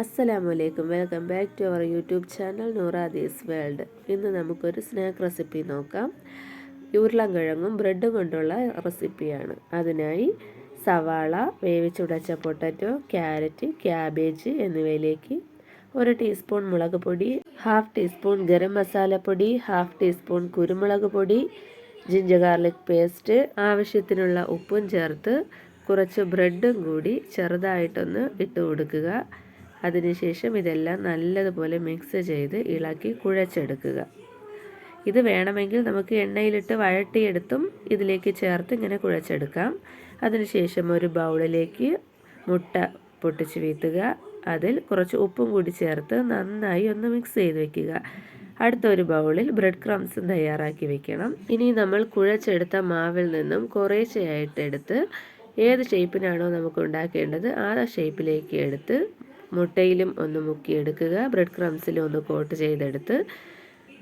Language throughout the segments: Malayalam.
അസ്സലാമലൈക്കും, welcome back to our YouTube channel Nooradees World. ഇന്ന് നമുക്കൊരു സ്നാക്ക് റെസിപ്പി നോക്കാം. ഉരുളൻകിഴങ്ങും ബ്രെഡും കൊണ്ടുള്ള റെസിപ്പിയാണ്. അതിനായി സവാള, വേവിച്ചുടച്ച പൊട്ടറ്റോ, ക്യാരറ്റ്, ക്യാബേജ് എന്നിവയിലേക്ക് 1 ടീസ്പൂൺ മുളക് പൊടി, 1/2 ടീസ്പൂൺ ഗരം മസാലപ്പൊടി, 1/2 ടീസ്പൂൺ കുരുമുളക് പൊടി, ജിഞ്ചർ ഗാർലിക് പേസ്റ്റ്, ആവശ്യത്തിനുള്ള ഉപ്പും ചേർത്ത് കുറച്ച് ബ്രെഡും കൂടി ചെറുതായിട്ടൊന്ന് ഇട്ട് കൊടുക്കുക. അതിനുശേഷം ഇതെല്ലാം നല്ലതുപോലെ മിക്സ് ചെയ്ത് ഇളക്കി കുഴച്ചെടുക്കുക. ഇത് വേണമെങ്കിൽ നമുക്ക് എണ്ണയിലിട്ട് വഴട്ടിയെടുത്തും ഇതിലേക്ക് ചേർത്ത് ഇങ്ങനെ കുഴച്ചെടുക്കാം. അതിനുശേഷം ഒരു ബൗളിലേക്ക് മുട്ട പൊട്ടിച്ച് വീഴ്ത്തുക. അതിൽ കുറച്ച് ഉപ്പും കൂടി ചേർത്ത് നന്നായി ഒന്ന് മിക്സ് ചെയ്ത് വെക്കുക. അടുത്തൊരു ബൗളിൽ ബ്രെഡ് ക്രംസും തയ്യാറാക്കി വെക്കണം. ഇനി നമ്മൾ കുഴച്ചെടുത്ത മാവിൽ നിന്നും കുറേശ്ശെയായിട്ട് എടുത്ത് ഏത് ഷേപ്പിനാണോ നമുക്ക് ഉണ്ടാക്കേണ്ടത് ആ ഷേപ്പിലേക്ക് എടുത്ത് മുട്ടയിലും ഒന്ന് മുക്കിയെടുക്കുക. ബ്രെഡ് ക്രംസിലും ഒന്ന് കോട്ട് ചെയ്തെടുത്ത്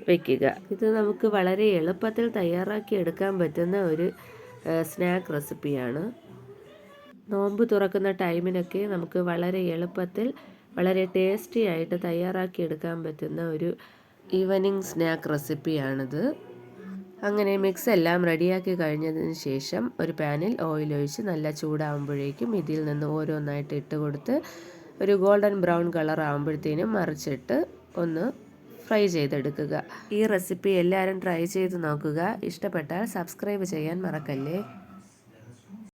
വയ്ക്കുക. ഇത് നമുക്ക് വളരെ എളുപ്പത്തിൽ തയ്യാറാക്കി എടുക്കാൻ പറ്റുന്ന ഒരു സ്നാക്ക് റെസിപ്പിയാണ്. നോമ്പ് തുറക്കുന്ന ടൈമിനൊക്കെ നമുക്ക് വളരെ എളുപ്പത്തിൽ വളരെ ടേസ്റ്റി ആയിട്ട് തയ്യാറാക്കി എടുക്കാൻ പറ്റുന്ന ഒരു ഈവനിങ് സ്നാക്ക് റെസിപ്പിയാണിത്. അങ്ങനെ മിക്സ് എല്ലാം റെഡിയാക്കി കഴിഞ്ഞതിന് ശേഷം ഒരു പാനിൽ ഓയിൽ ഒഴിച്ച് നല്ല ചൂടാകുമ്പോഴേക്കും ഇതിൽ നിന്ന് ഓരോന്നായിട്ട് ഇട്ട് കൊടുത്ത് ഒരു ഗോൾഡൻ ബ്രൗൺ കളർ ആകുമ്പോഴത്തേനും മറിച്ചിട്ട് ഒന്ന് ഫ്രൈ ചെയ്തെടുക്കുക. ഈ റെസിപ്പി എല്ലാവരും ട്രൈ ചെയ്ത് നോക്കുക. ഇഷ്ടപ്പെട്ടാൽ സബ്സ്ക്രൈബ് ചെയ്യാൻ മറക്കല്ലേ.